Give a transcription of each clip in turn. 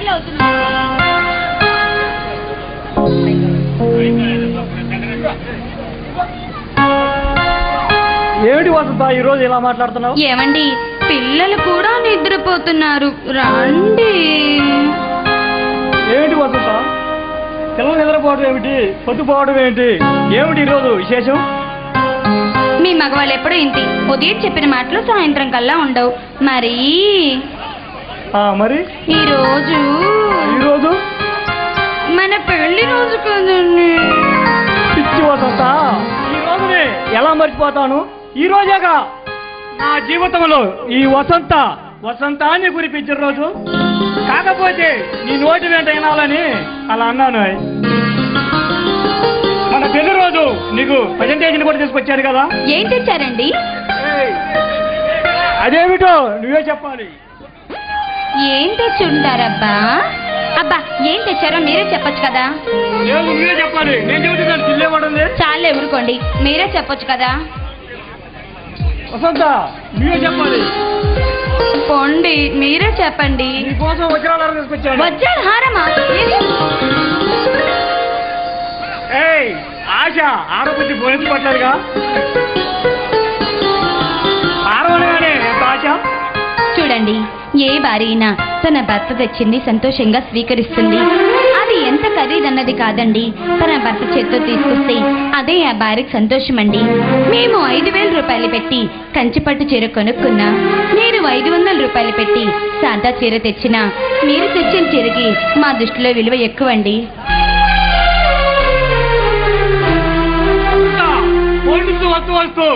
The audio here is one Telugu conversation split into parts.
గంటలు అవుతుంది. ఏమిటి వసంత ఈ రోజు ఇలా మాట్లాడుతున్నావు? ఏమండి, పిల్లలు కూడా నిద్రపోతున్నారు, రండి. ఏమిటి వసంత, పిల్లలు నిద్రపోవడం ఏమిటి, పొద్దుపోవడం ఏమిటి, ఏమిటి ఈరోజు విశేషం? మీ మగవాళ్ళు ఎప్పుడు ఇంటి ఉదయం చెప్పిన మాటలు సాయంత్రం కల్లా ఉండవు. మరి మరి ఈరోజు మన పెళ్లి రోజు కదండి. పిచ్చి వసంత, ఈ రోజుని ఎలా మర్చిపోతాను? ఈ రోజేగా నా జీవితంలో ఈ వసంతాన్ని కురిపించిన రోజు. కాకపోతే నీ నోటి వెంట వినాలని అలా అన్నాను. మన పెళ్లి రోజు నీకు ప్రజెంటేషన్ కూడా తీసుకొచ్చాను కదా. ఏం తెచ్చారండి? అదేమిటో నువ్వే చెప్పాలి. ఏం తెచ్చి ఉంటారబ్బా? అబ్బా, ఏం తెచ్చారో మీరే చెప్పొచ్చు కదా. నువ్వే చెప్పాలి, నేను చెబుతున్నాను. చిల్లేవాడుంది చాలే ఊరుకోండి, మీరే చెప్పొచ్చు కదా. వసంత, నువ్వే చెప్పాలి. పోండి, మీరే చెప్పండి. నీకోసం వజ్రాల హారం తీసుకొచ్చాను. వజ్రాల హారమా? ఆశ ఆడబుద్ధి పోయించుకోవట్లేదుగా. హారమనగానే ఎంత ఆశ. చూడండి, ఏ భార్య అయినా తన భర్త తెచ్చింది సంతోషంగా స్వీకరిస్తుంది. అది ఎంత ఖరీదన్నది కాదండి, తన భర్త చేత్తో తీసుకొస్తే అదే ఆ భార్యకి సంతోషం అండి. మేము 5,000 రూపాయలు పెట్టి కంచిపట్టు చీర కొనుక్కున్నా, మీరు 500 రూపాయలు పెట్టి సాదా చీర తెచ్చినా మీరు తెచ్చిన చీరకి మా దృష్టిలో విలువ ఎక్కువండి. వస్తూ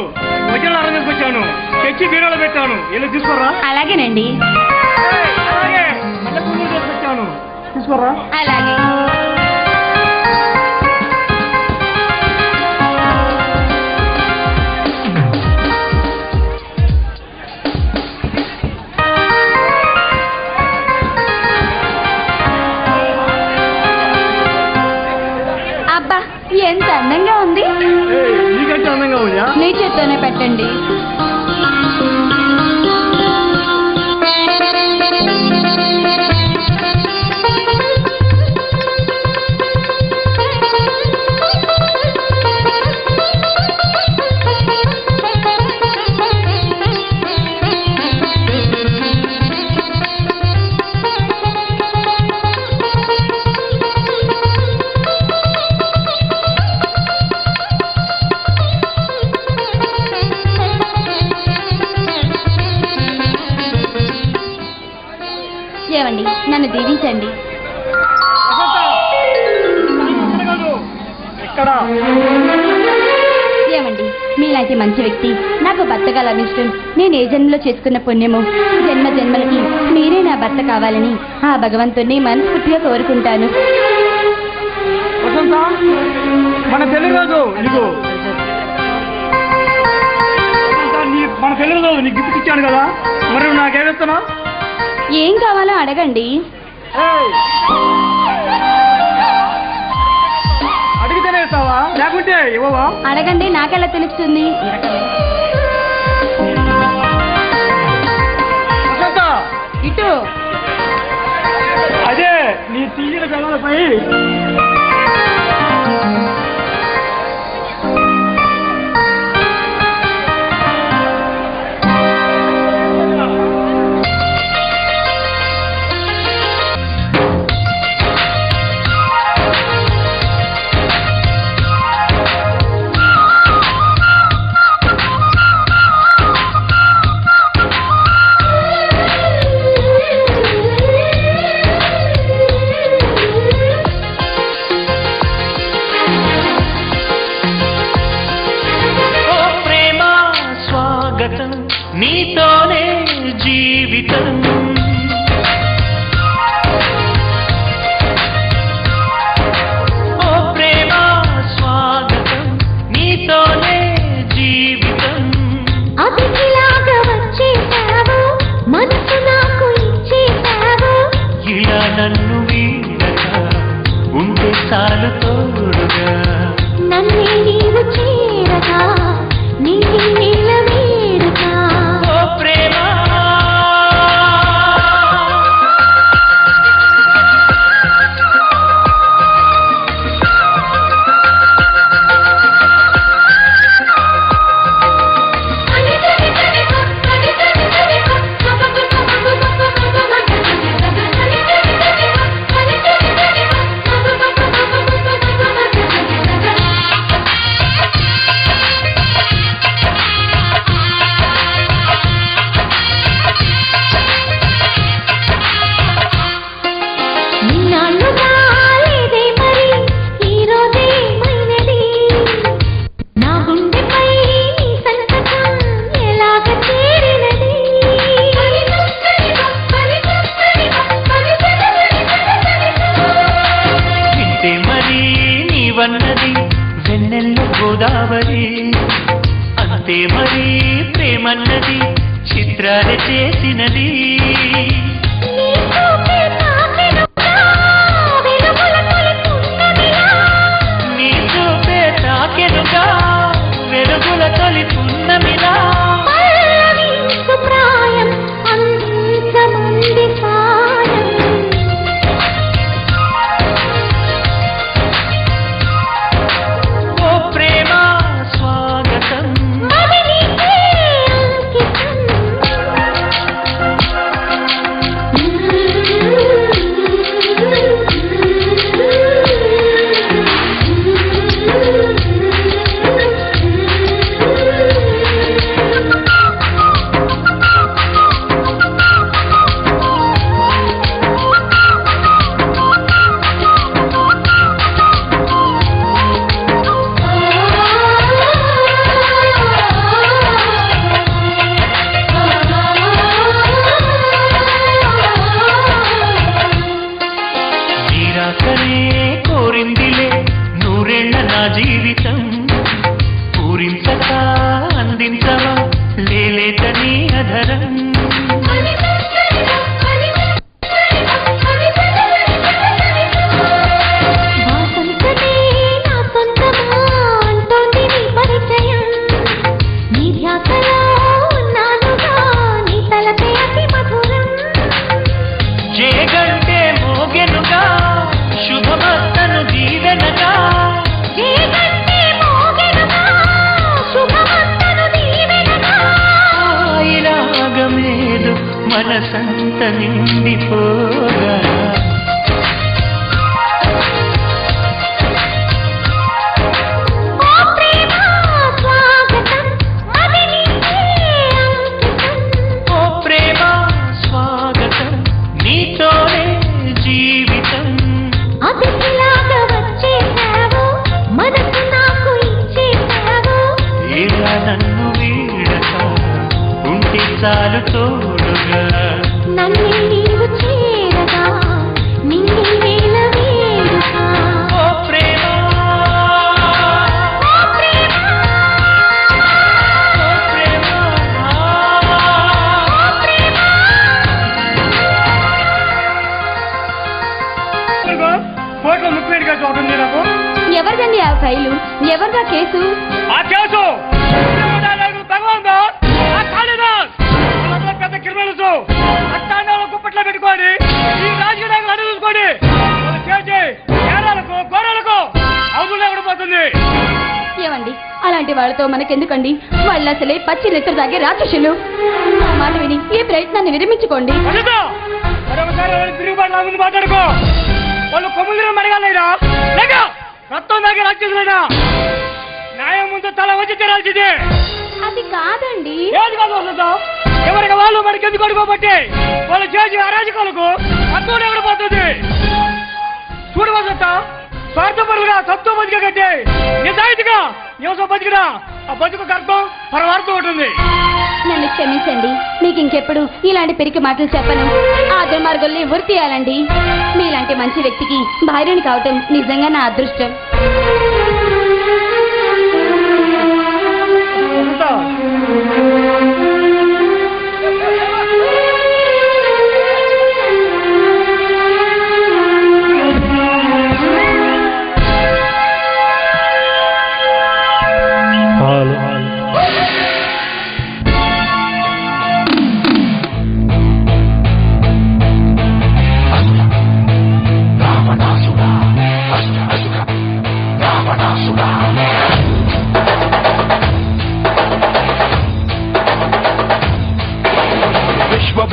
వజ్రాల హారం తీసుకొచ్చాను, తెచ్చి బీరోలో పెట్టాను. వెళ్ళి తీసుకోరా. అలాగేనండి. తీసుకొచ్చాను, తీసుకోరా. అలాగే. అబ్బా, ఎంత అందంగా ఉంది. నీకంటే అందంగా ఉందా? నీ చేత్తోనే పెట్టండి. ఏమండి, నన్ను దీవించండి. ఏమండి, మీలాంటి మంచి వ్యక్తి నాకు భర్తగా లభించడం నేను ఏ జన్మలో చేసుకున్న పుణ్యము. జన్మ జన్మలకి మీరే నా భర్త కావాలని ఆ భగవంతుణ్ణి మనస్ఫూర్తిగా కోరుకుంటాను. మన పెళ్లి రోజు నీకు గిఫ్ట్ ఇచ్చాను కదా, మరి నాకేమిస్తున్నా? ఏం కావాలో అడగండి. అడిగితేనే ఇస్తావా, లేకుంటే ఇవ్వవా? అడగండి, నాకెలా తెలుస్తుంది? ఇటు. అదే నీ తీయని పిల్లలపై నీతోనే జీవితం. ఓ ప్రేమ స్వాగతం, నీతోనే జీవితం. అతిథిలాగా వచ్చేసావు, మనసు నాకు ఇచ్చేసావు. ఇలా నన్ను వీడక ఉండే సాలు తోడుగా, నన్నే నీవు చేరగా నిన్నే నీల వీడగా. ఓ ప్రేమ గోదావరి అంతే మరి ప్రేమన్నది చిత్రాల చేసినది నీ చూపే తాకెనుగా వెలుగుల తొలి పున్నమిలా నీ చూపే తాకెనుగా వెలుగుల తొలి పున్నమిలా పల్లవించు ప్రాయం అందించమంది సాయం ఓ ప్రేమ స్వాగతం అది నీకే అంకితం నీరాకనే కోరిందిలే నూరేళ్ల నా జీవితం పూరించక అందించవా లేలేత నీ అధరం వాసంతమే నా సొంతమా అంటోంది నీ పరిచయం నీ ధ్యాసలో ఉన్నానుగా నీ తలపే అతి మధురం జేగంటే మోగెనుగా శుభమస్తను దీవెనగా జేగంటే మోగెనుగా శుభమంతను దీవెనగా రాగమేదు మనసంత నిండిపోగా ఓ ప్రేమ స్వాగతం అది నీకే అంకితం ఓ ప్రేమ స్వాగతం నీతోనే జీవితం అతిథిలాగా వచ్చేసావు మనసు నాకు ఇచ్చేసావు ఇలా నన్ను వీడక ఉంటే చాలు తోడుగా నన్నే నీవు చేరగా నిన్నే వేల వేడుక ఓ ప్రేమ ఓ ప్రేమ ఓ ప్రేమ ఓ ప్రేమ కోర్టులో ముఖ్యమైన చోటుంది నాకు ఎవరిదండి ఆ ఫైలు ఎవరిదా కేసు ఆ కేసు భగవాన్ దాస్ ఆ కాళీదాస్ వాళ్ళందరూ పెద్ద క్రిమినల్స్ అట్టాండాలో కుప్పట్లో పెట్టుకోండి ఈ రాజకీయ నాయకులు అడ్డు చూసుకోండి వాళ్ళు చేసే నేరాలకు ఘోరాలకు అవసరం లేకుండా పోతుంది ఏమండి అలాంటి వాళ్ళతో మనకెందుకండి వాళ్ళు అసలే పచ్చి నెత్తరు తాగే రాక్షసులు నా మాట విని ఈ ప్రయత్నాన్ని విరమించుకోండి వదిలితో మరొకసారి వాళ్ళని తిరుగుబాటు నా ముందు మాట్లాడుకో వాళ్ళు కొమ్ములు మరగాలేరా లేక రక్తం తాగే రాక్షసులేనా న్యాయం ముందు తల వచ్చి తెరాల్సిందే అది కాదండి ఏది కాదు వసంత ఎవరికి వాళ్ళు మనకి ఎందుకు అడుకోబట్టి వాళ్ళు చేసి అరాజకాలకు అర్థం లేకుండా పోతుంది చూడు వసంత స్వార్థపరులుగా సత్తు బతిక కట్టే నిజాయితీగా నివసం బతికినా ఆ బతుకు అర్థం పరవార్థం ఉంటుంది నన్ను క్షమించండి మీకు ఇంకెప్పుడు ఇలాంటి పెరికి మాటలు చెప్పను ఆ దుర్మార్గుల్ని ఉరి తీయాలండి మీలాంటి మంచి వ్యక్తికి భార్యని కావటం నిజంగా నా అదృష్టం వసంత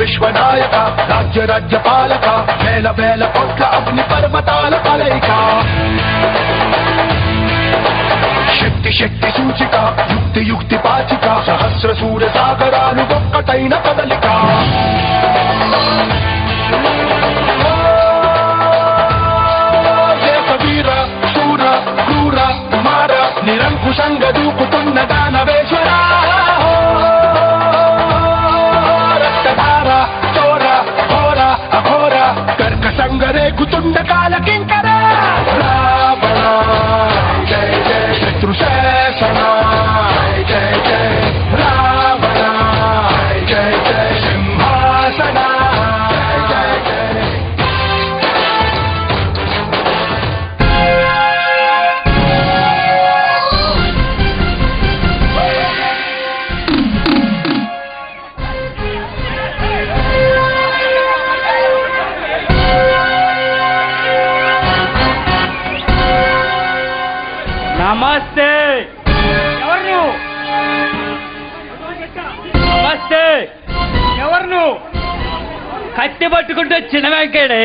విశ్వనాయక రాజ్య రాజ్యపాలక వేల వేల కోట్ల అగ్ని పర్వతాల కలయిక శక్తి శక్తి సూచిక యుక్తి యుక్తి పాచిక సహస్ర సూర్య సాగరాలు ఒక్కటైన కదలిక వీర శూర క్రూర కుమార నిరంకుశంగా దూకుతున్న దానవేశ్వర రక్తధార చోర ఘోర అఘోర కర్కసంగరేగుతుండ కాల కింకర రావణ జయ జయ శత్రుశేష నమస్తే. ఎవరు నువ్వు? నమస్తే. ఎవరు నువ్వు? కత్తి పట్టుకుంటే చిన్న వెంకడే,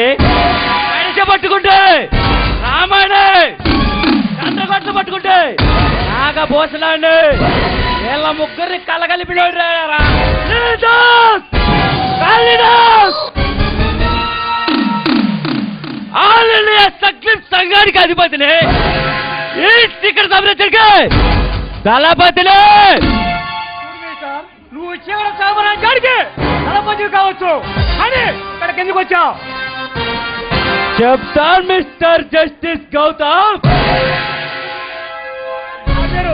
మనిషి పట్టుకుంటే రామాయణే, చంద్రగట్లు పట్టుకుంటే నాగభూషణాన్ని, వీళ్ళ ముగ్గురిని కలగలిపినోడు రా. ఆల్ ఇండియా సక్లిప్ సంఘానికి అధిపతిని, ఈ టికెట్ సంరక్షణకి దళపతిని. నువ్వు చివరి సామ్రాజ్యానికి దళపతి కావచ్చు, అని ఇక్కడికి ఎందుకు వచ్చావు? చెప్తాను మిస్టర్ జస్టిస్ గౌతమ్.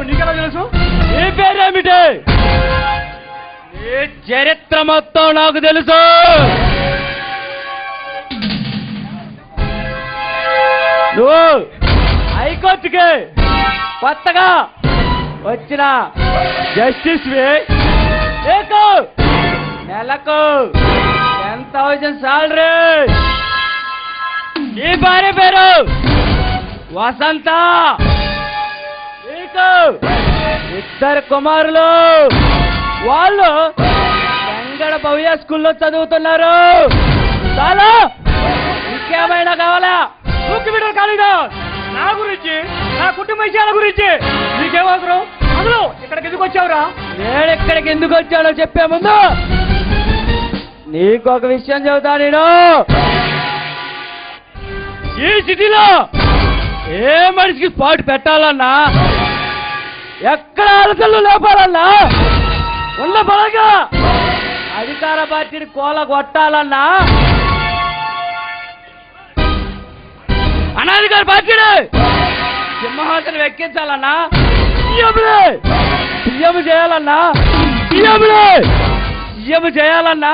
నీకెలా తెలుసు? నీ పేరేమిటి? నీ చరిత్ర మొత్తం నాకు తెలుసు. నువ్వు హైకోర్టుకి కొత్తగా వచ్చిన జస్టిస్ నీకు నెలకు 10,000 సాలరీ. నీ భార్య పేరు వసంత. నీకు 2 కుమారులు. వాళ్ళు వెంగడ భవ్య స్కూల్లో చదువుతున్నారు. చాలా ఇంకేమైనా కావాలా? బిడ్డలు కాలేదా? నా గురించి, నా కుటుంబ విషయాల గురించి నీకేమవసరం? అసలు ఇక్కడికి ఎందుకు వచ్చావురా? నేను ఇక్కడికి ఎందుకు వచ్చానో చెప్పే ముందు నీకు ఒక విషయం చెబుతా. నేను ఈ సిటీలో ఏ మనిషికి స్పాట్ పెట్టాలన్నా, ఎక్కడ అలకలు లేపాలన్నా, ఉన్న బలంగా అధికార పార్టీని కోల కొట్టాలన్నా, అనాధికార పార్టీని సింహాసనం ఎక్కించాలన్నా, సీఎం చేయాలన్నా, సీఎం చేయాలన్నా,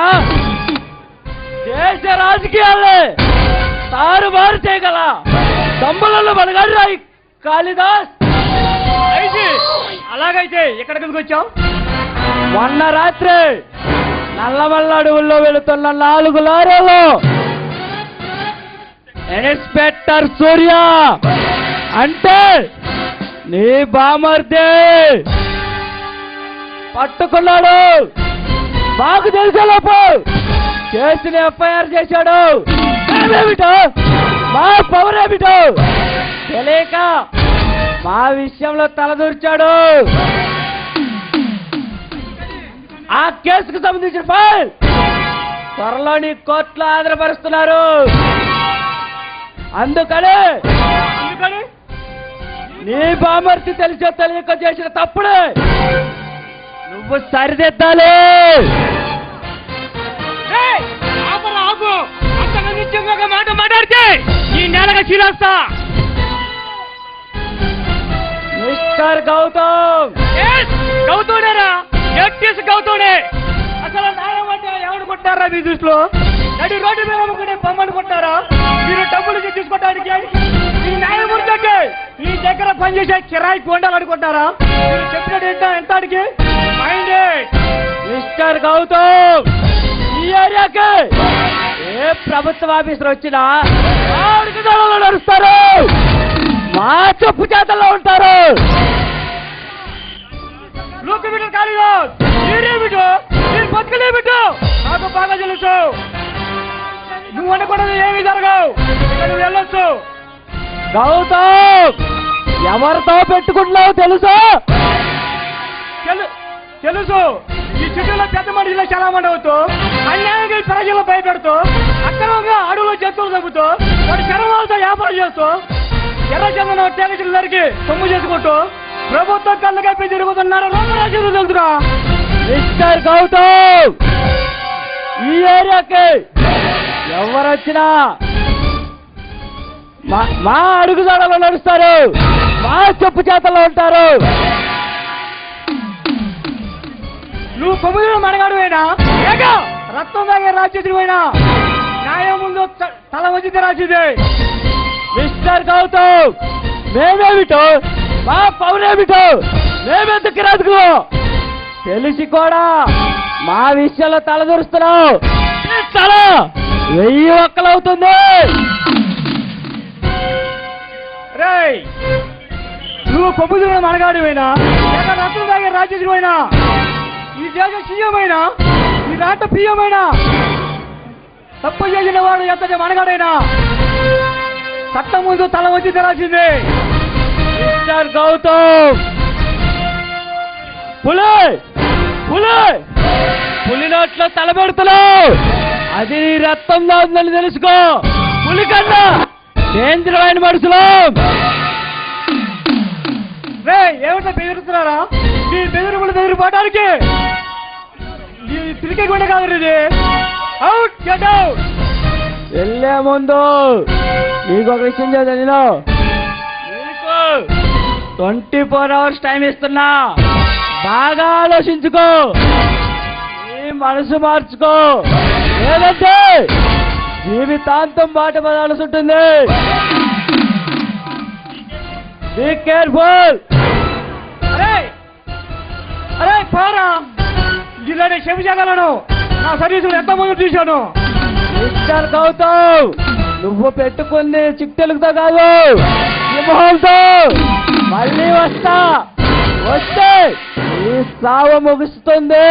దేశ రాజకీయాల్ని తారుమారు చేయగల దమ్ములలో బలగాడు రాయి కాళిదాస్. అలాగైతే ఎక్కడికి ఎందుకు వచ్చావు? మొన్న రాత్రి నల్లమల్ల అడవుల్లో వెళుతున్న 4 లారీలు ఇన్స్పెక్టర్ సూర్య అంటే నీ బామర్దే పట్టుకున్నాడు. మాకు తెలిసేలోపు కేసుని ఎఫ్ఐఆర్ చేశాడు. ఏమిటో మా పవర్ ఏమిటో తెలియక మా విషయంలో తలదూర్చాడు. ఆ కేసుకు సంబంధించిన ఫైల్ త్వరలో నీ కోర్టులో ఆధారపరుస్తున్నారు. అందుకని నీ బామర్తి తెలిసో తెలియక చేసిన తప్పుడే నువ్వు సరిదిద్దాలి. మాట మాట్లాడితే ఈ నెలగా చీలేస్తా. మిస్టర్ గౌతమ్. గౌతముడేరా? జస్టిస్ గౌతముడే. అసలు న్యాయం అంటే ఎవడు కొట్టారా మీ దృష్టిలో? నడి రోడ్డు మీద అమ్ముకునే బొమ్మను కొట్టారా? మీరు డబ్బులు తీసుకోవడానికి ఈ న్యాయమూర్తి అంటే ఈ దగ్గర పనిచేసే కిరాయి కొండాలు అనుకుంటారా? మీరు చెప్పినట్టు ఎంత అడిగి మిస్టర్ గౌతమ్, ఈ ఏరియాకి ఏ ప్రభుత్వ ఆఫీసర్ వచ్చినా అడుగుదలలో నడుస్తారు, మా చెప్పు చేతల్లో ఉంటారు. మీరేమిటో, మీరు బతుకలేమిటో నాకు బాగా తెలుసు. నువ్వు అనుకున్నది ఏమీ జరగవు. నువ్వు వెళ్ళొచ్చు. గౌతమ్, ఎవరితో పెట్టుకుంటున్నావు తెలుసా? తెలుసు. ఈ చుట్టూలో పెద్ద మనుషులు చాలా మంది అవుతూ, అన్యాయంగా ప్రజలు భయపెడుతూ, అక్రమంగా అడవులో జంతువులు చంపుతూ, వాటి చర్మాలతో వ్యాపారం చేస్తూ, ఎర్ర చందన ట్యాక్సులు జరిగి సొమ్ము చేసుకుంటూ ప్రభుత్వం కళ్ళు కప్పి తిరుగుతున్నారు. రాజరాజులు తెలుసురా. మిస్టర్ గౌతమ్, ఈ ఏరియాకి ఎవరొచ్చినా మా అడుగుదాడలో నడుస్తారు, మా చెప్పు చేతల్లో ఉంటారు. నువ్వు కొమ్మిదిలో మనగాడు పోయినా, రక్తం తాగే రాజ్యది పోయినా, న్యాయం ముందు తల వచ్చింది రాజ్యది. మిస్టర్ గౌతమ్, మేమేమిటో, మా పౌరేమిటో మేమెందుకు రాదుకు తెలిసి కూడా మా విషయంలో తలదూరుస్తున్నావు. తల 1000 ఒక్కలవుతుంది. రేయ్, నువ్వు నువ్వు కొబ్బుదిన మనగాడివైనా లేక రత్నం తాగే రాజ్యమైనా ఈ దేశ సీఎమైనా ఈ రాష్ట్ర పిఎమైనా తప్పు చేసిన వాడు ఎంతటి మనగాడైనా చట్టం ముందు తల వచ్చి తెరాల్సిందే. మిస్టర్ గౌతమ్, పులి పులి పులి నోట్లో తలబెడుతున్నావు, అది నీ రక్తంలో ఉందని తెలుసుకో. పులి కన్నా డేంజర్ అయిన మనుషులు. ఏమిటో బెదిరుతున్నారా? మీ బెదిరుగులు బెదిరిపోవడానికి తిరిగి కూడా కాదు ఇది. Out, get out. వెళ్ళే ముందు నీకు ఒక విషయం చేద్దాం. నేను 24 hours టైం ఇస్తున్నా, బాగా ఆలోచించుకో, నీ మనసు మార్చుకో, లేదంటే జీవితాంతం బాట పడాల్సి ఉంటుంది. Be careful. అరే పోరా, ఇలాంటి క్షమించగలను. నా సర్వీసులు ఎంతమంది చూశాను. మిస్టర్ గౌతమ్, నువ్వు పెట్టుకుంది చిట్టెలుగుతో కాదు, సింహంతో. మళ్ళీ వస్తా, వస్తే ఈ సావ ముగుస్తుంది.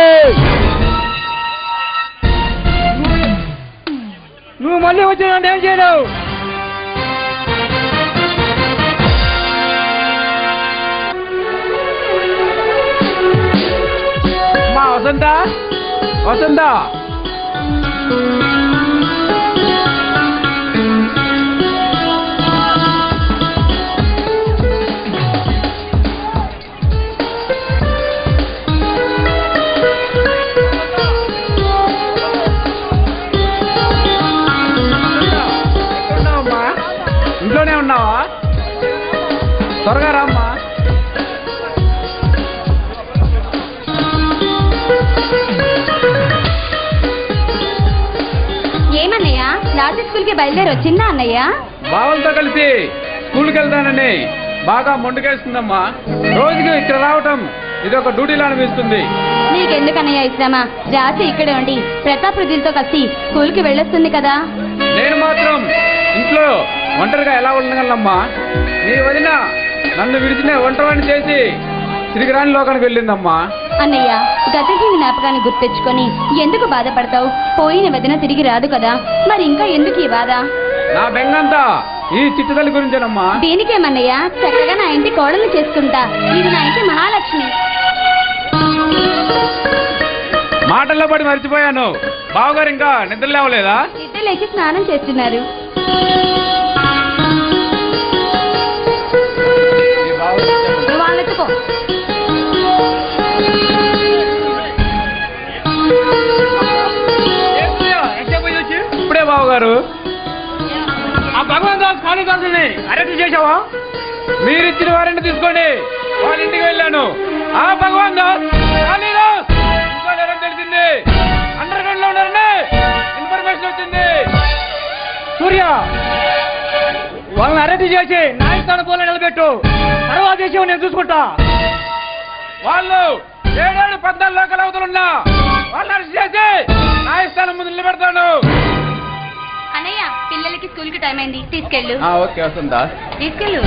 నువ్వు మళ్ళీ వచ్చిన ఏం చేయలేవు. మా వసంత, వసంత, ఇంట్లోనే ఉన్నావా? త్వరగా రామ్మా. ఏమన్నయ్య, రాత్రి స్కూల్కి బయలుదేరి వచ్చిందా అన్నయ్య? బావలతో కలిసి స్కూల్కి వెళ్తానని బాగా మొండుకేస్తుందమ్మా. రోజుకి ఇక్కడ రావటం ఇది ఒక డ్యూటీలా అనిపిస్తుంది. నీకెందుకన్నయ్య శ్రమ? రాత్రి ఇక్కడే ఉండి ప్రతాప్ రుజులతో కలిసి స్కూల్కి వెళ్ళొస్తుంది కదా. నేను మాత్రం ఇంట్లో ఒంటరిగా ఎలా ఉండగలనమ్మా? నీ వదిన నన్ను విడిచిన ఒంటరిని చేసి తిరిగి రాని లోకానికి వెళ్ళిందమ్మా. అన్నయ్య, గతించిన జ్ఞాపకాన్ని గుర్తెచ్చుకొని ఎందుకు బాధపడతావు? పోయిన వదిన తిరిగి రాదు కదా, మరి ఇంకా ఎందుకు ఈ బాధ? నా బెంగంతా ఈ చిట్టుతల్లి గురించేనమ్మా. దీనికేమన్నయ్య, చక్కగా నా ఇంటి కోడలు చేసుకుంటా. ఇది నా ఇంటి మహాలక్ష్మి. మాటల్లో పడి మర్చిపోయాను. బావగారు ఇంకా నిద్ర లేవలేదా? ఇద్దరు లేచి స్నానం చేస్తున్నారు. నువ్వు వాళ్ళెత్తుకో. ఇప్పుడే బావగారు ఆ భగవాన్ దాస్ కాళీదాసుని అరెస్ట్ చేశావా? మీరిచ్చిన వారెంట్ తీసుకొని వాళ్ళ ఇంటికి వెళ్ళాను. ఆ భగవాన్ దాస్ కాళీదాస్ ఇంకోటి తెలిసింది, అండర్ గ్రౌండ్ లో ఉన్నారని ఇన్ఫర్మేషన్ వచ్చింది. సూర్య, వాళ్ళని అరెస్ట్ చేసి న్యాయస్థానం పోలో నిలబెట్టు. తర్వాత విషయం నేను చూసుకుంటా. వాళ్ళు 7-14 లోకల్ అవతలున్నా వాళ్ళని అరెస్ట్ చేసి న్యాయస్థానం ముందు నిలబెడతాను. అన్నయ్య, పిల్లలకి స్కూల్ కి టైం అయింది, తీసుకెళ్ళు. ఓకే వస్తుందా? తీసుకెళ్ళు.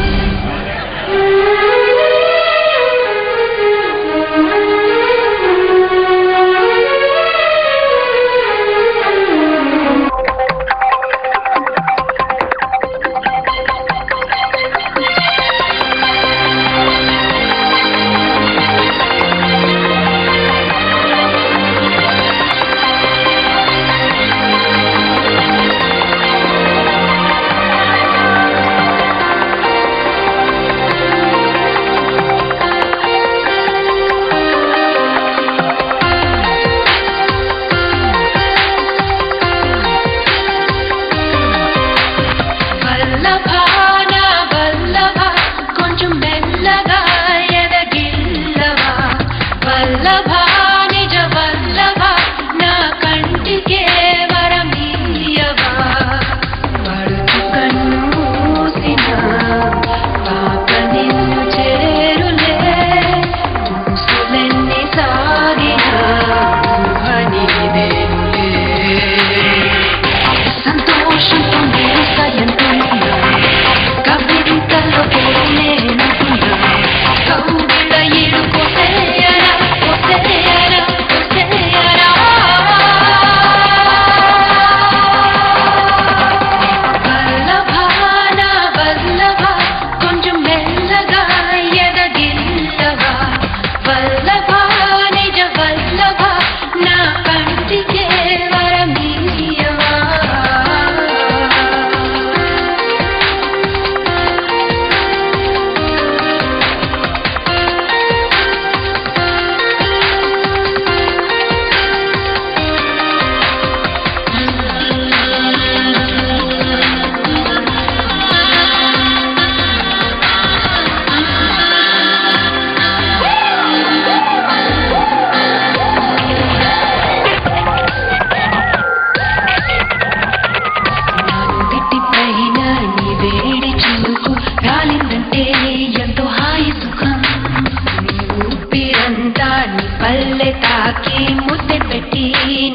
తాకి ముద్దె పెట్టి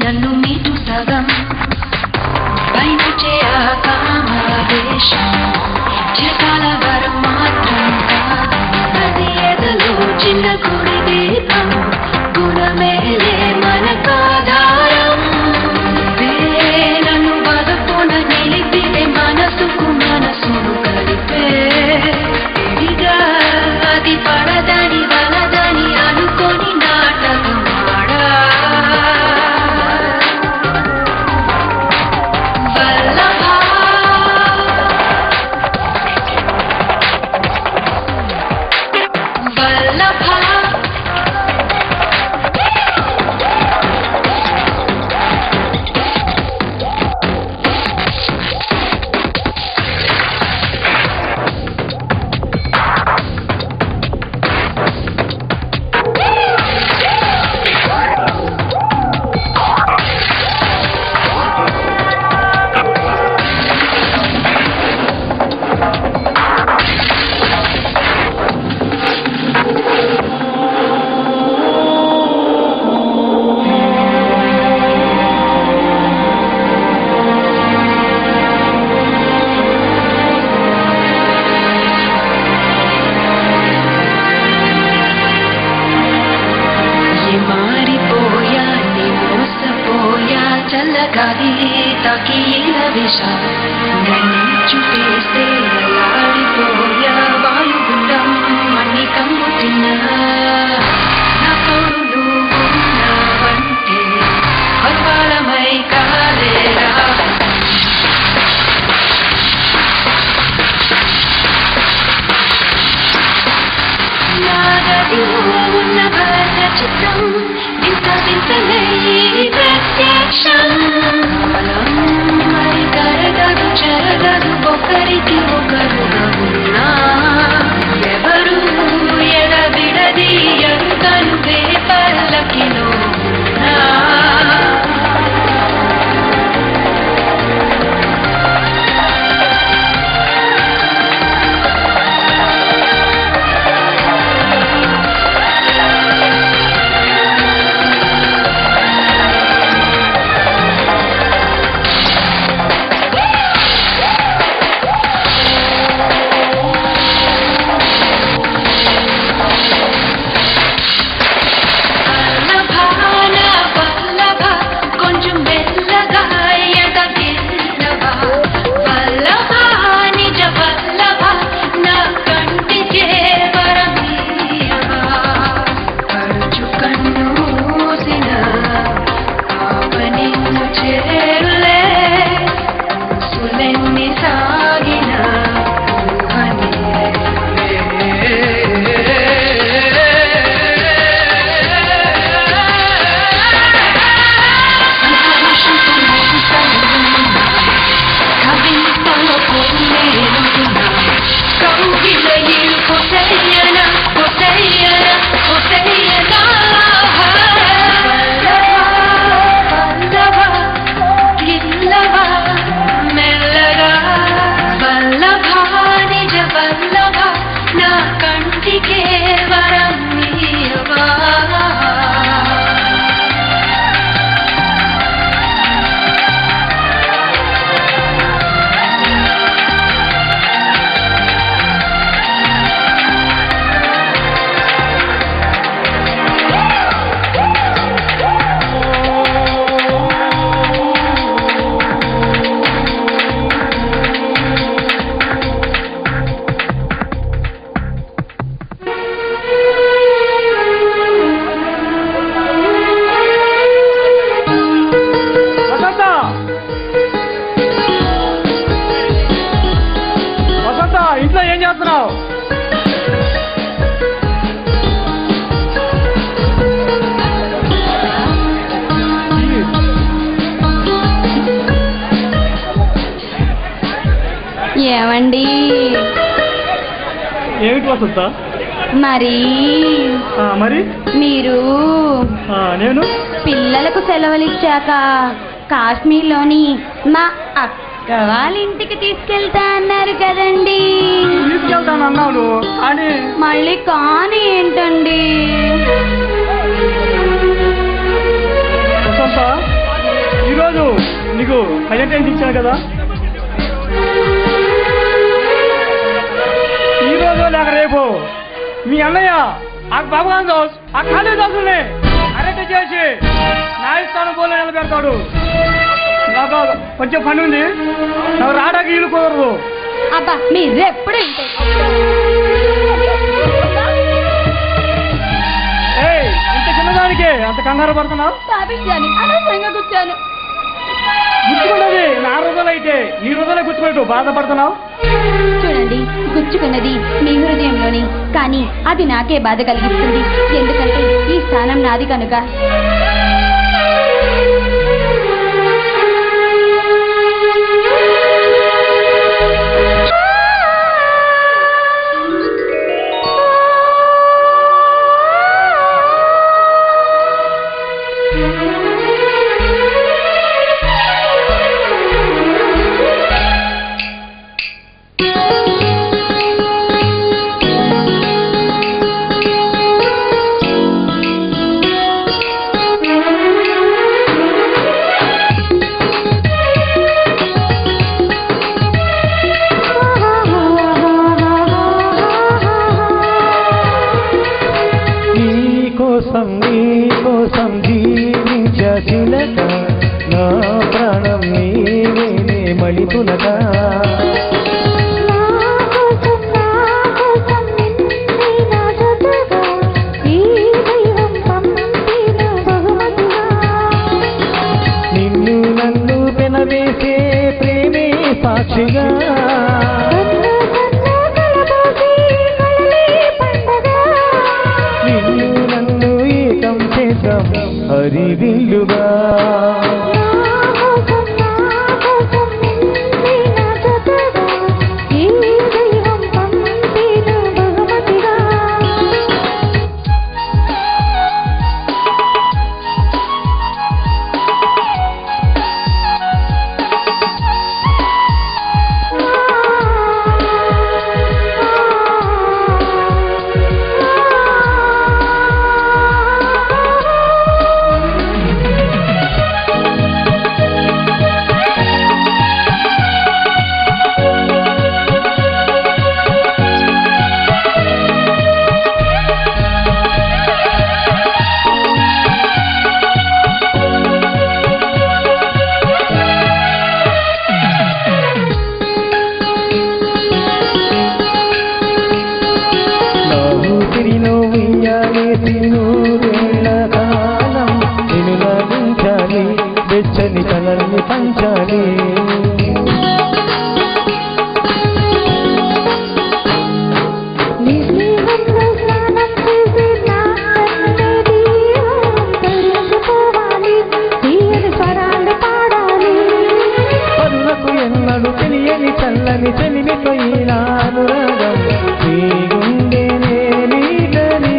నన్ను మీటు సగం పైన కామావేశం చిరకాల వరం మాత్రం కాదు అది ఎదలో చిన్న గుడి దీపం గుణమేలే మనకాధారం నన్ను బతుకున నిలిపితే మనసుకు మనసును కలిపే ఇదిగా అది పడదని వలదని అనుకొని నాటకం ఆడా చల్లగాలి తాకి విష నన్ను చుట్టేస్తే ఆడిపోయా వాయుగుండం మన్ని కమ్ముతున్న నా తోడు ఉన్నావంటే పర్వాలమై కాలేరా నాగదిలో ఉన్న భద్ర చిత్రం వింత వింతలే ప్రత్యక్షం మరి తరగదు చెరగదు ఒకరికి ఒకరుగా ఉన్నా ఎవరు ఎడబిడది ఎరుకను పల్లకిలో ఉన్నా ఏమండి ఏమిటి వసంత? మరి మరి మీరు నేను పిల్లలకు సెలవులు ఇచ్చాక కాశ్మీర్లోని మా అక్క వాళ్ళ ఇంటికి తీసుకెళ్తా అన్నారు కదండి. తీసుకెళ్తాను అన్నాను కానీ మళ్ళీ కానీ ఏంటండి? వసంత, ఈరోజు నీకు ప్రజెంటేషన్ ఇచ్చాను కదా, ఈరోజు లేక రేపు మీ అన్నయ్య ఆ భగవాన్ దాస్ ఆ కాళీదాసుని అరెస్ట్ చేసి న్యాయస్థానం పోలే నిలబెడతాడు. నాకు కొంచెం పని ఉంది, నాకు రావడానికి ఇల్లు కుదరదు. అబ్బా మీరు ఎప్పుడు ఇంతే. ఏయ్, ఇంత చిన్నదానికి అంత కంగారు పడుతున్నావు? పాపించాను, అనవసరంగా కూర్చాను. గుచ్చుకున్నది నా హృదయాలు అయితే నీ హృదయాలు గుచ్చుకున్నట్టు బాధపడుతున్నావు. చూడండి, గుచ్చుకున్నది మీ హృదయంలోని, కానీ అది నాకే బాధ కలిగిస్తుంది. ఎందుకంటే ఈ స్థానం నాది కనుక. నీకోసం జీవించసినక నా ప్రాణం నీవేనే మళితునక నిన్ను నన్ను పెనవేసే ప్రేమే సాక్షిగా హరివిల్లుగా వెచ్చని కలల్ని పంచాలి పరులకు ఎన్నడు తెలియని చల్లని చెలిమితో ఈనానురాగం నీ గుండెనే నీదని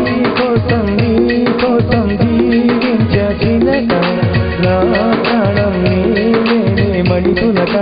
నీకోసం జీవించసినక నా ప్రాణం నీవేనే మణితునక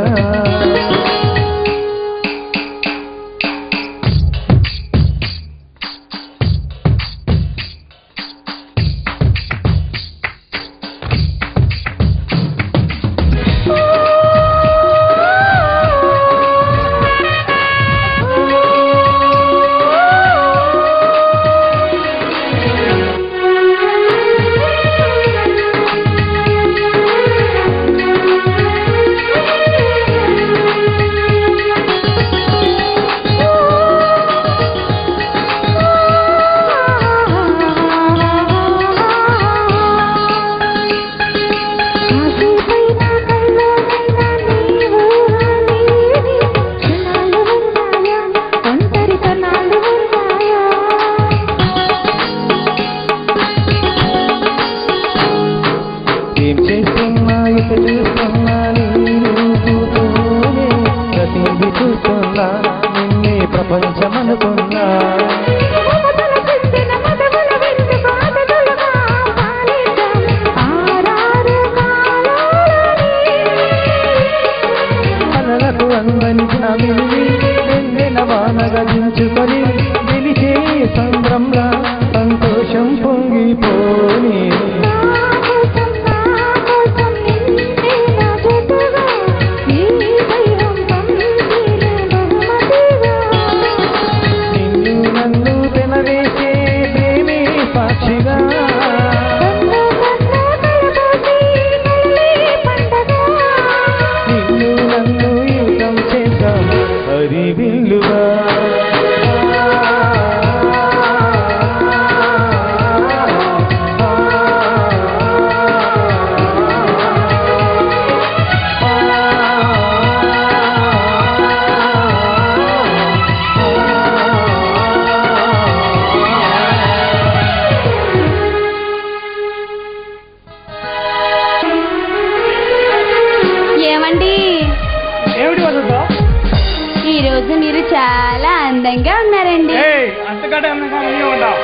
అంతకంటే అందంగా నువ్వే ఉన్నావు.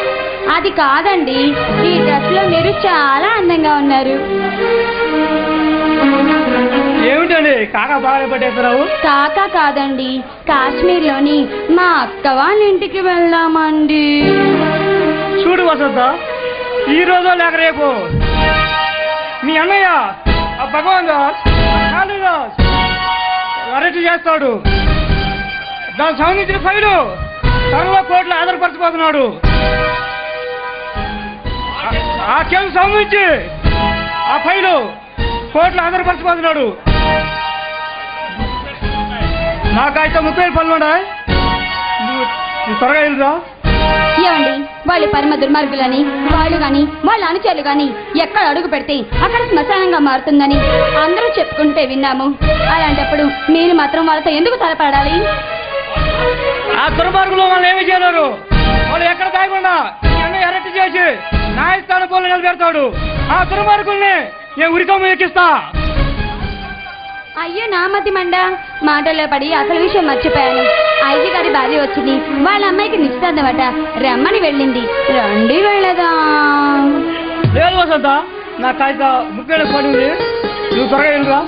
అది కాదండి, ఈ డ్రెస్ లో మీరు చాలా అందంగా ఉన్నారు. ఏమిటండి కాక బాగా పట్టేస్తున్నావు? కాకా కాదండి, కాశ్మీర్లోని మా అక్క వాళ్ళ ఇంటికి వెళ్దామండి. చూడు వసంత, ఈ రోజు లేక రేపు మీ అన్నయ్య ఆ భగవాన్ దాస్ కాళీదాస్ అరెస్ట్ చేస్తాడు. దానికి సంబంధించిన ఫైలు త్వరలో కోర్టులో ఆధారపరచబోతున్నాడు. ఆ కేసు సంబంధించి ఆ ఫైలు కోర్టులో ఆధారపరచబోతున్నాడు. నాకైతే 30 పనులు ఉన్నాయి. నువ్వు త్వరగా వెళ్ళరా. ఏమండి, వాళ్ళు పరమ దుర్మార్గులని, వాళ్ళు గాని వాళ్ళ అనుచరులు గాని ఎక్కడ అడుగు పెడితే అక్కడ శ్మశానంగా మారుతుందని అందరూ చెప్పుకుంటే విన్నాము. అలాంటప్పుడు మీరు మాత్రం వాళ్ళతో ఎందుకు తలపడాలి? ఆ దుర్మార్గులు వాళ్ళు ఏమి చేయలేరు. వాళ్ళు ఎక్కడ దాగకుండా అన్నీ అరెస్ట్ చేసి న్యాయస్థానం పోలు నిలబెడతాడు. ఆ దుర్మార్గుల్ని నేను ఉరికమ్మ ఎక్కిస్తా. అయ్యో నా మతి మండ, మాటల్లో పడి అసలు విషయం మర్చిపోయాను. అయ్య గారి భార్య వచ్చింది, వాళ్ళ అమ్మాయికి నిశ్చితార్థమట, రమ్మని వెళ్ళింది. రండి వెళ్ళదాం. లేదు వసంత, నా కాగిత 30 పని ఉంది. నువ్వు త్వరగా వెళ్ళరా.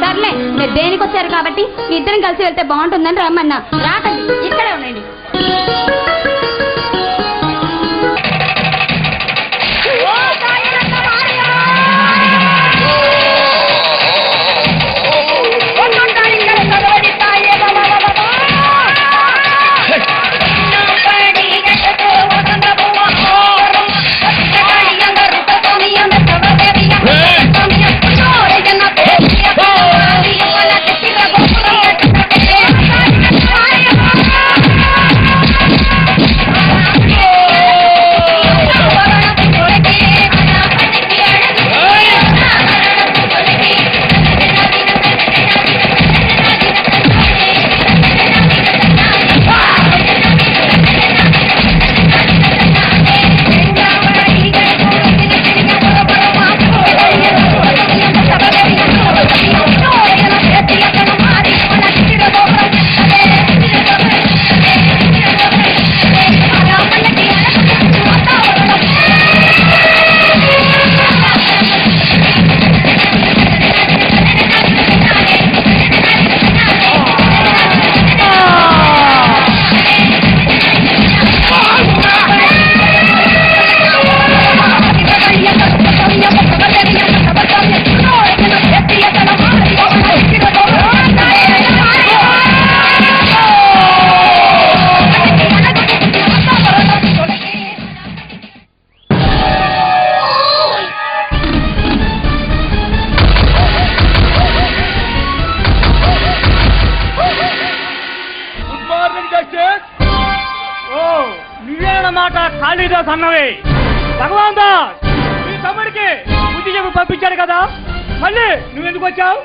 సర్లే, మీరు దేనికి వచ్చారు కాబట్టి ఇద్దరం కలిసి వెళ్తే బాగుంటుందని రమ్మన్నా. రాకండి, ఇక్కడే ఉండండి. మాట కాళీదాస్ అన్నవే. భగవాన్ దాస్ మీ తమ్ముడికి బుద్ధి చెప్పి పంపించాడు కదా, మళ్ళీ నువ్వెందుకు వచ్చావు?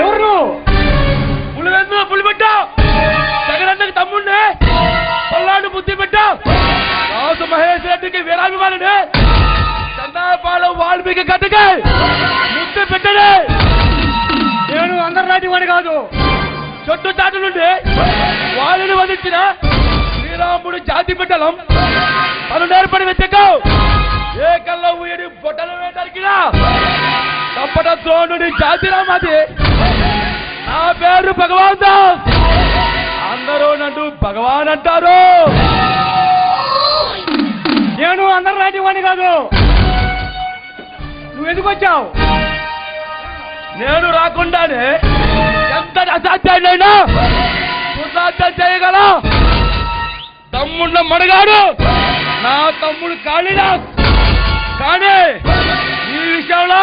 ఎవరు పులివెందు పులి పెట్టావు? జగనన్నకి తమ్ముడిని పల్లాడు బుద్ధి పెట్టావు. రాజు మహేష్ రెడ్డికి వీరాభిమానుడు చందాపాలెం వాల్మీకి గడ్డకి ముద్దు పెట్టడే. నేను అందరి రాజు వాడి కాదు, చుట్టూ చాటు నుండి వాళ్ళని వధించిన శ్రీరాముడు జాతి బిడ్డలం. తను నేర్పడి వెతకావు. ఏ కల్లో ఊయడి బొట్టలు వేటారికినా కప్పట ద్రోణుడి జాతిరామాది. నా పేరు భగవాన్ దాస్. అందరూ నన్ను భగవాన్ అంటారు. నేను అందరి రాజ్యవాణి కాదు. నువ్వు ఎందుకు వచ్చావు? నేను రాకుండానే ఎంత అసాధ్యాన్నైనా సుసాధ్యం చేయగల తమ్ముళ్ళ మడగాడు నా తమ్ముడు కాళీదాస్. కానీ ఈ విషయంలో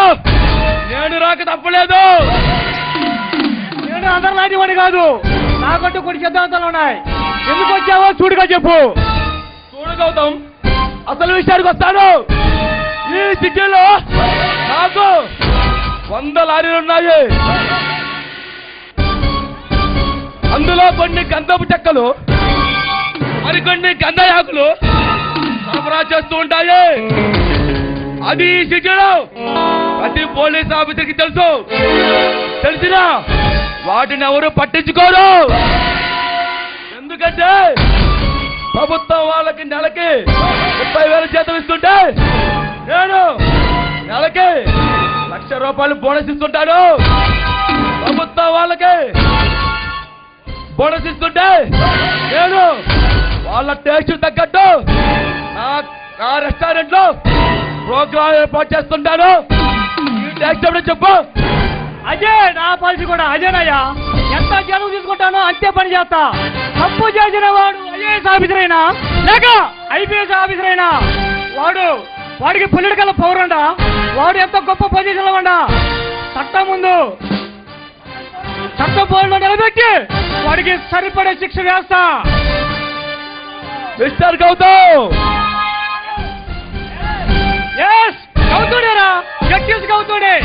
నేను రాక తప్పలేదు. నేను అందరి రాజ్యవాణి కాదు. నాకంటూ కొన్ని సిద్ధాంతాలు ఉన్నాయి. ఎందుకు వచ్చావో చూడుగా చెప్పు. చూడగౌతమ్, అసలు విషయానికి వస్తాను. ఈ సిటీలో నాకు 100 లారీలు ఉన్నాయి. అందులో కొన్ని గంధపు చెక్కలు, మరికొన్ని గంధయాకులు సరఫరా చేస్తూ ఉంటాయి. అది ఈ సిటీలో ప్రతి పోలీస్ ఆఫీసర్కి తెలుసు. తెలిసినా వాటిని ఎవరు పట్టించుకోరు. ఎందుకంటే ప్రభుత్వం వాళ్ళకి నెలకి 30,000 జీతం ఇస్తుంటే నేను నెలకి ₹1,00,000 బోనస్ ఇస్తుంటాను. ప్రభుత్వం వాళ్ళకి బోనస్ ఇస్తుంటే నేను వాళ్ళ టేస్ట్ తగ్గట్టు నా రెస్టారెంట్ లో ప్రోగ్రామ్ ఏర్పాటు చేస్తుంటాను. ఈ టేస్ట్ ఎప్పుడు చెప్పు. అదే నా పాలసీ కూడా అదేనయ్యా. ఎంత జనం తీసుకుంటానో అంతే పని చేస్తా. తప్పు చేసిన వాడు ఐఏఎస్ ఆఫీసర్ అయినా లేక IPS ఆఫీసర్ అయినా వాడికి పొలిటికల్ పవర్ ఉండా, వాడు ఎంత గొప్ప పొజిషన్ లో ఉండా, చట్టం ముందు చట్టం పోల్లో నిలబెట్టి వాడికి సరిపడే శిక్ష వేస్తా. మిస్టర్ గౌతమ్, గౌతుడేరా, జస్టిస్ గౌతుడే.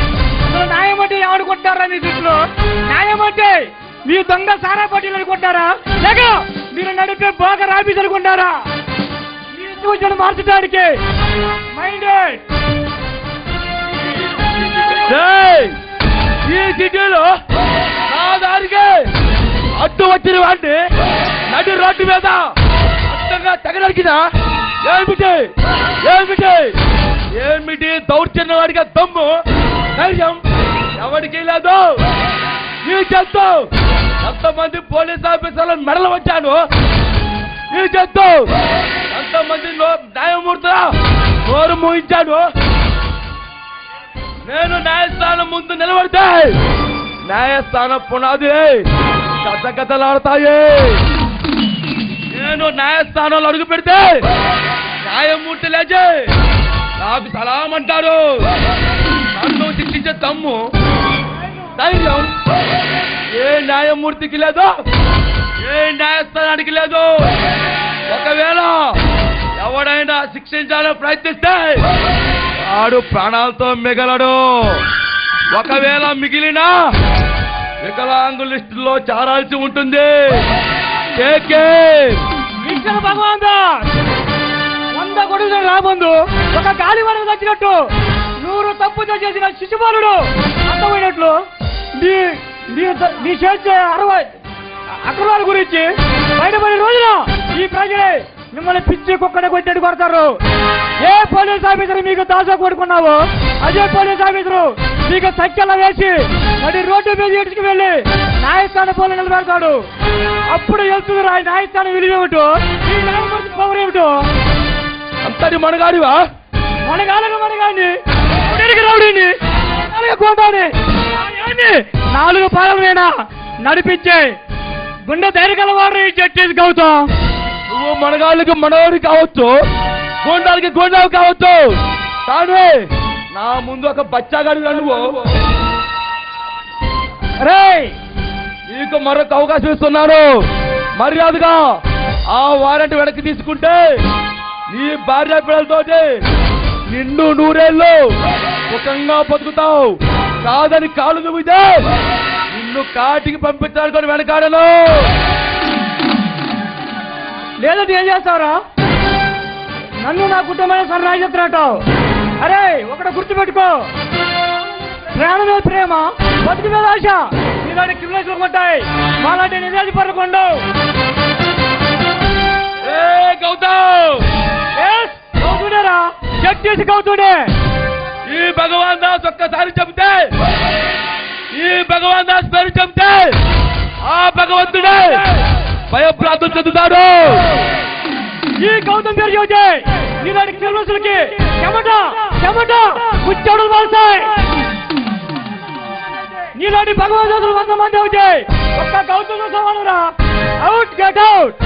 న్యాయం అంటే ఆడుకుంటారా మీ దృష్టిలో? న్యాయం అంటే మీ దొంగ సారా పట్టీలు అనుకుంటారా లేక మీరు నడిపే బాగా ఆఫీస్ అనుకుంటారా? మీ ఇష్టం మార్చడానికి మైండెడ్. ఈ సిటీలో నా దానికి అడ్డు వచ్చిన వాడిని నడి రోడ్డు మీద అడ్డంగా తెగనరికినా ఏమిటి దౌర్జన్య వాడిగా దమ్ము ధైర్యం ఎవరికి లేదు. ఈ చెప్తూ ఎంతమంది పోలీస్ ఆఫీసర్లను మెడలు వచ్చాను. ఈ చెప్తూ ఎంతమంది న్యాయమూర్తుల నోరు మూయించాను. నేను న్యాయస్థానం ముందు నిలబడితే న్యాయస్థానం పునాది గతగతలాడతాయి. నేను న్యాయస్థానంలో అడుగు పెడితే న్యాయమూర్తి లేచి నాకు సలాం అంటారు. నన్ను శిక్షించే దమ్ము ధైర్యం ఏ న్యాయమూర్తికి లేదు, ఏ న్యాయస్థానానికి లేదు. ఒకవేళ ఎవడైనా శిక్షించాలని ప్రయత్నిస్తే వాడు ప్రాణాలతో మిగలడు. ఒకవేళ మిగిలిన వికలాంగు లిస్టులో చేరాల్సి ఉంటుంది. భగవాన్ 100 కొడుకులు రాబందు ఒక గాలి వరకు వచ్చినట్టు 100 తప్పు చేసిన శిశుపాలుడు అర్థమైనట్లు నీ చేసే 60 అక్రమాల గురించి బయటపడే రోజున ఈ ప్రజలే మిమ్మల్ని పిచ్చి కుక్కనే కొట్టేట్టు కొడతారు. ఏ పోలీస్ ఆఫీసర్ మీకు దాసా కొడుకున్నావో అదే పోలీస్ ఆఫీసరు మీకు సంఖ్యలో వేసి మరి రోడ్డు మీద ఇటుకు వెళ్ళి న్యాయస్థానం పోలు నిలబెడతాడు. అప్పుడు వెళ్తుంది న్యాయస్థానం విలువ ఏమిటో, ఈ న్యాయమూర్తి పవర్ ఏమిటో. అంతటి మనగాడివా? మనగాడిని రౌడీని కోటాని 4 పాలన నడిపించే గుండె ధైర్యగల వాడు ఈ జస్టిస్ గౌతమ్. నువ్వు మనగాళ్ళకి మనవాడి కావచ్చు, గోండాలకి గోండాలు కావచ్చు, కానీ నా ముందు ఒక బచ్చాగాడు నువ్వు. రే నీకు మరొక అవకాశం ఇస్తున్నాను. మర్యాదగా ఆ వారెంట్ వెనక్కి తీసుకుంటే నీ భార్య పిల్లలతోటి నిండు 100 ఏళ్ళు సుఖంగా బతుకుతావు. కాదని కాలు దువ్వితే నిన్ను కాటికి పంపించాలని వెనకాడను. లేదంటే ఏం చేస్తావురా? నన్ను నా కుటుంబాన్ని సన్రాయిస్తారంటావు. అరే ఒకటి గుర్తుపెట్టుకో, ప్రాణమే ప్రేమ, బతుకు మీద ఆశ. ఇలాంటి క్రిమినల్స్ ఉంటాయి, మాలాంటి నిజాది పడకుండా. గౌతుడేరా, జస్టిస్ గౌతుడే. ఈ భగవాన్ దాస్ ఒక్కసారి చెబితే, ఈ భగవాన్ దాస్ పేరు చెబితే ఆ భగవంతుడే భయప్రాంతం చెందుతాడు. ఈ గౌతమ్ పేరు చెబితే ఇలాంటి క్రిమినల్స్కి చెమట ముచ్చడులు మారుతాయి. నీలాంటి భగవంతులు 100 మంది అవుతాయి, ఒక్క గౌతమ్ సమానరా. Out, get out.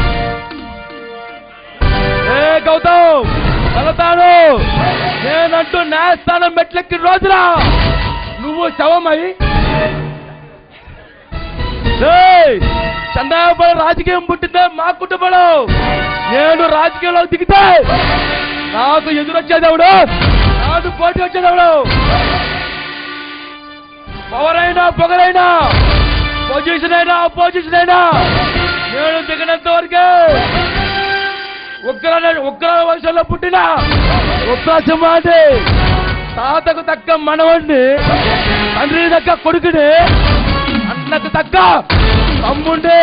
ఏ గౌతమ్ వెళతాను. నేనంటూ న్యాయస్థానం మెట్లెక్కిన రోజున నువ్వు శవమై చంద్రబాబు రాజకీయం పుట్టిందే మా కుటుంబంలో. నేను రాజకీయంలో దిగితే నాకు ఎదురొచ్చేదెవడు, నాకు పోటీ వచ్చేదెవడు. పవర్ అయినా పొగరైనా, పొజిషన్ అయినా అపోజిషన్ అయినా నేను దిగినంత వరకే. ఉగ్ర వంశంలో పుట్టిన ఉగ్రసింహాన్ని, తాతకు తగ్గ మనవణ్ణి, తండ్రి తగ్గ కొడుకుని, అన్న అన్నకు తగ్గ తమ్ముండి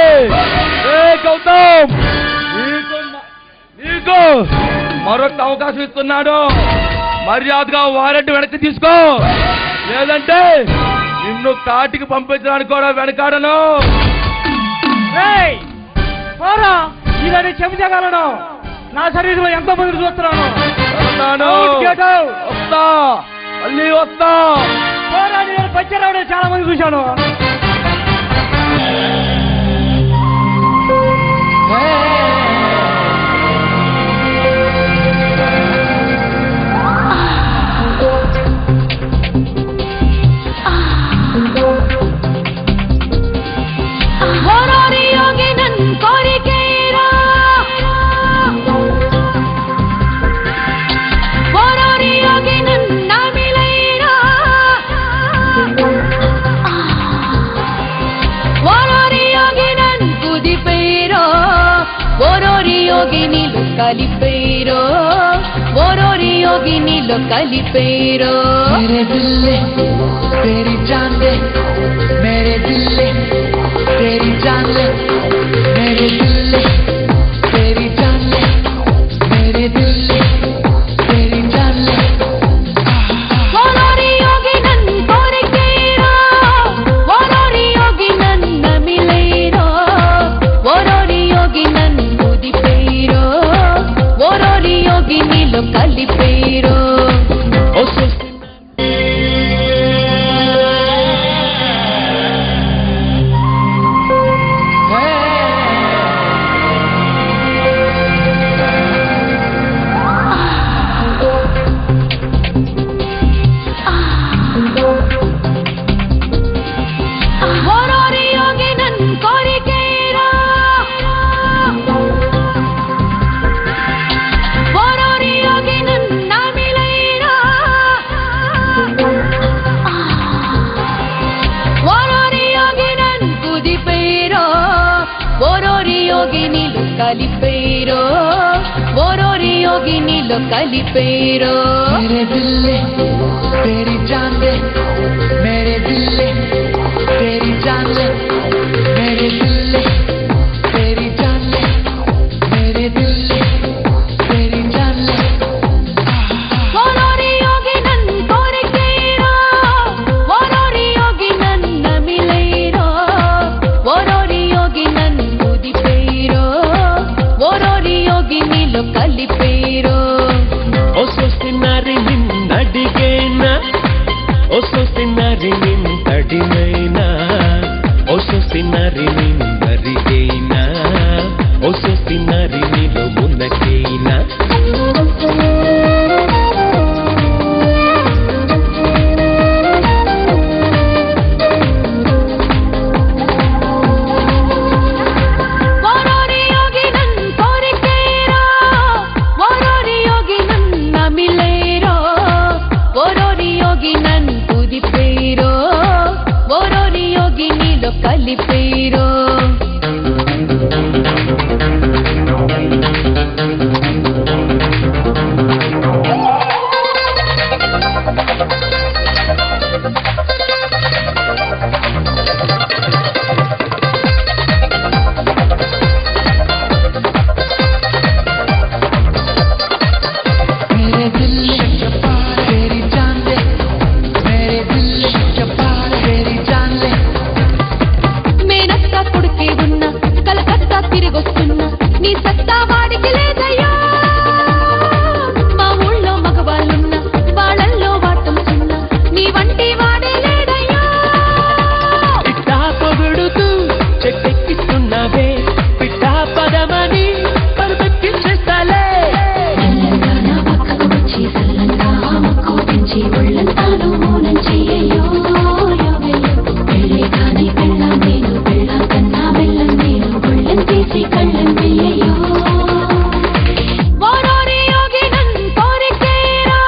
ఏ గౌతమ్ నీకు మరొక అవకాశం ఇస్తున్నాడు. మర్యాదగా వారెంట్ వెనక్కి తీసుకో, లేదంటే నిన్ను కాటికి పంపించడానికి కూడా వెనకాడను. పోరా, ఇదని చెబుతగలను. నా శరీరంలో ఎంతో మంది చూస్తున్నాను. వస్తా, మళ్ళీ వస్తా. పోరా, నేను పచ్చరావడం చాలా మంది చూశాను. కలిపేరో ఓరోరి యోగినిలో కలిపేరో मेरे दिल तेरी जान ले, मेरे दिल तेरी जान ले, मेरे दिल तेरी जान ले, मेरे दिल तेरी जान ले. ఓరోరి యోగి నన్ను కోరికేరో ఓరోరి యోగి నన్ను మిలేరో ఓరోరి యోగి నన్ను కుదిపేరో ఓరోరి యోగినిలో కలిపేరో. కలిపేరో ఓరోరి యోగినిలో కలిపేరో. मेरे दिल तेरी जान ले, मेरे दिल तेरी जान ले, मेरे दिल तेरी जान ले, मेरे दिल तेरी जान ले. ఓరోరి యోగి నన్ను కోరికేరో ఓరోరి యోగి నన్ను మిలేరో ఓరోరి యోగి నన్ను కుదిపేరో ఓరోరి యోగినిలో కలిపేరో. ఒసొసినారి నిన్నడిగేనా ఒసొసినారి నింతడినైనా ఒసొసినారి నిన్నరిగైనా ఒసొసినారి నిలో ఉన్నకైనా ఓరోరి యోగి నన్ను కోరికేరో ఓరోరి యోగి నన్ను మిలేరో ఓరోరి యోగి నన్ను కుదిపేరో ఓరోరి యోగినిలో కలిపేరో. मेरे दिल तेरी जान ले, मेरे दिल तेरी जान ले. మేనత్తా కొడుకే ఉన్నా కలకత్తా తిరిగొస్తున్నా నీ సత్తా వాడికి లేదయ్యా. మా ఊళ్ళో మగవాళ్ళున్నా వాళ్ళల్లో వాటంతున్నా నీ వంటి వాడే లేదయ్యా. పిట్టా పొగుడుతూ చెట్టెక్కిస్తున్నావే పిట్టా పదమని పరుపెక్కించేస్తాలే. తెలంగాణ పక్కకు వచ్చి సల్లంగా మక్కువ పెంచి ఒళ్ళంతాను మౌనం చెయ్యయ్యో పెళ్ళే కాని పెళ్ళాం నేను పెళ్ళాం కన్నా బెల్లం నేను ఒళ్ళం తీసి కళ్ళం వెయ్యయ్యో. ఓరోరి యోగి నన్ను కోరికేరో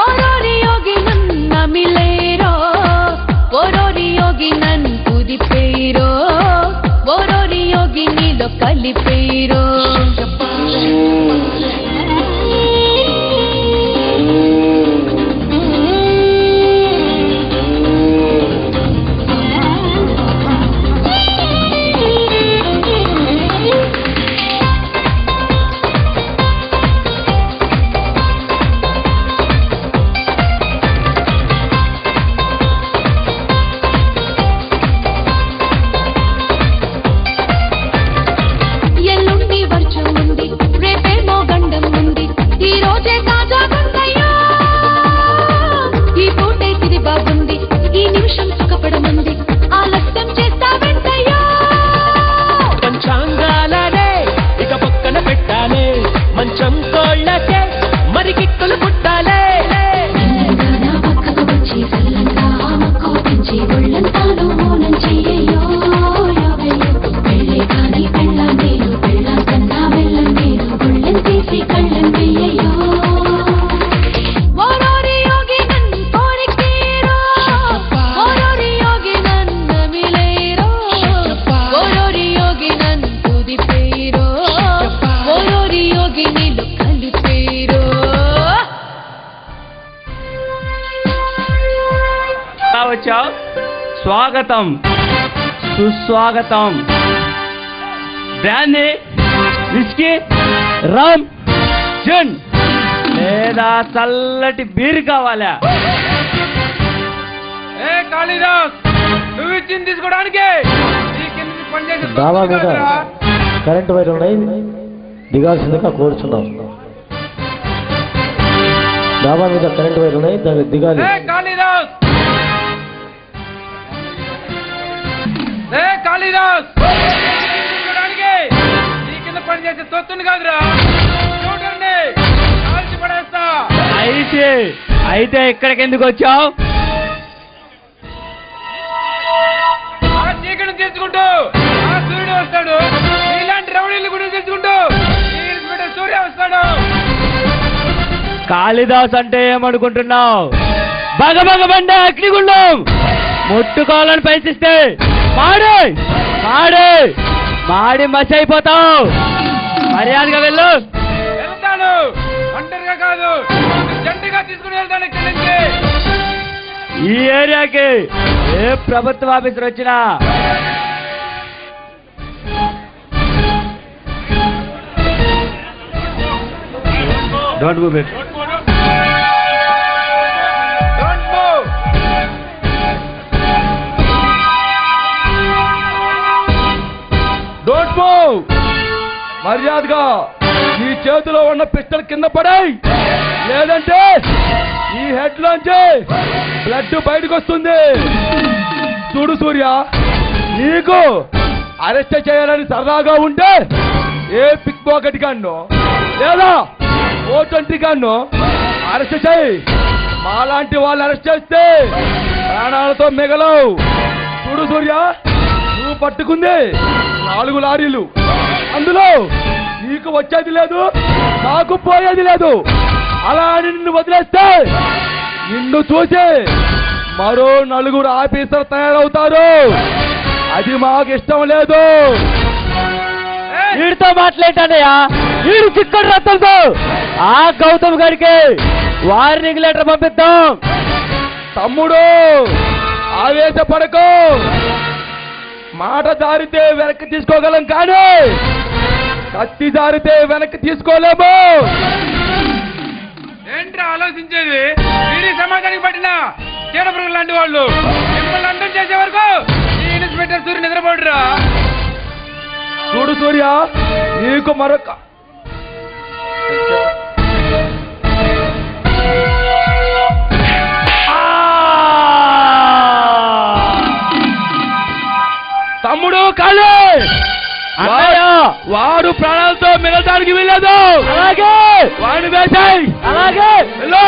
ఓరోరి యోగి నన్ను మిలేరో ఓరోరి యోగి నన్ను కుదిపేరో ఓరోరి యోగినిలో కలిపేరో. స్వాగతం, సుస్వాగతం. బ్రాందీ, విస్కీ, రమ్, జిన్ లేదా చల్లటి బీర్ కావాలా? ఏ కాళీదాస్, నువ్వు ఇచ్చింది తీసుకోవడానికి పనిచేసి డాబా మీద కరెంటు వైర్లు ఉన్నాయి, దిగాల్సిందిగా కోరుచున్నాం. డాబా మీద కరెంటు వైర్లు ఉన్నాయి, దానికి దిగాలి. కాళీదాస్, ఏ కాళీదాస్, తీసుకోవడానికి నీ కింద పనిచేసే తొత్తుని కాదురా, చూడండి కాల్చి పడేస్తా. అయితే ఇక్కడికి ఎందుకు వచ్చావు? చీకటిని తీసుకుంటూ ఆ సూర్యుడు వస్తాడు, ఇలాంటి రౌడీలు కూడా తీసుకుంటూ సూర్య వస్తాడు. కాళిదాస్ అంటే ఏమనుకుంటున్నావు? బగబగ బండ అగ్నిగుండం ముట్టుకోవాలని ప్రయత్నిస్తే మాడి మాడి మాడి మసి అయిపోతావు. మర్యాదగా వెళ్ళు. వెళ్తాను, ఒంటరిగా కాదు, జంటగా తీసుకుని వెళ్తాను ఇక్కడి నుంచి. ఈ ఏరియాకి ఏ ప్రభుత్వ ఆఫీసర్ వచ్చినా don't move it. Don't move. మర్యాదగా నీ చేతిలో ఉన్న పిస్టల్ కింద పడాయి, లేదంటే ఈ హెడ్ లోంచి బ్లడ్ బయటకు వస్తుంది. చూడు సూర్య, నీకు అరెస్ట్ చేయాలని సరదాగా ఉంటే ఏ పిక్ పాకెట్ గాన్నో లేదా O20 గాన్నో అరెస్ట్ చేయి. మాలాంటి వాళ్ళు అరెస్ట్ చేస్తే ప్రాణాలతో మిగలవు. చూడు సూర్య, నువ్వు పట్టుకుంది 4 లారీలు, అందులో నీకు వచ్చేది లేదు, నాకు పోయేది లేదు. అలా అని నిన్ను వదిలేస్తే నిన్ను చూసి మరో 4 ఆఫీసర్ తయారవుతారు. అది మాకు ఇష్టం లేదు. వీడితో మాట్లాడతానయ్యా, వీడు చిక్కడు రత్తంతో ఆ గౌతమ్ గారికి వార్నింగ్ లెటర్ పంపిద్దాం. తమ్ముడు, ఆవేశపడకు. మాట జారితే వెనక్కి తీసుకోగలం, కానీ కత్తి జారితే వెనక్కి తీసుకోలేము. ఏంట్రా ఆలోచించేది? వీడి సమాజానికి పట్టిన చీడపురుగులు లాంటి వాళ్ళు మిమ్మల్ని అంతం చేసే వరకు ఈ ఇన్స్పెక్టర్ సూర్య నిద్రపోడురా. చూడు సూర్య, నీకు మరొక తమ్ముడు కాలే, వాడు ప్రాణాలతో మిగలడానికి వీలేదు. అలాగే వాడిని వేసాయి. అలాగే వెళ్ళు.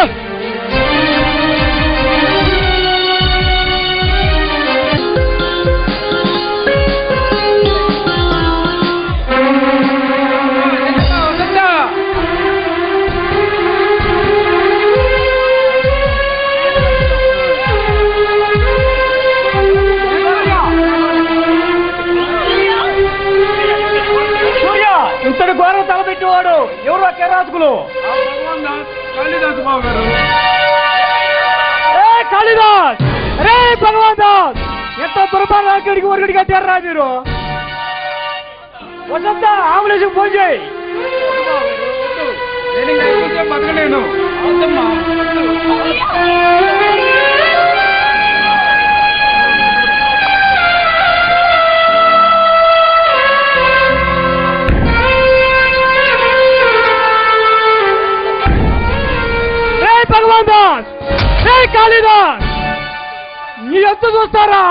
ఇంతటి ఘోరం తలపెట్టేవాడు ఎవరు? కేరాజుకులు. కాళీదాసు బాబు గారు. ఏ కాళిదాస్, రే భగవాన్ దాస్, ఎంత దుర్మార్గుడికి ఒరుగుడి కట్టారా మీరు? వసంత, ఆంబులెన్స్కి ఫోన్ చేయి. నేను ఇంకా ఎక్కువసేపు బతకలేను. వద్దమ్మా. భగవాన్ దాస్, కాళిదాస్, నీ ఎంత చూస్తారా?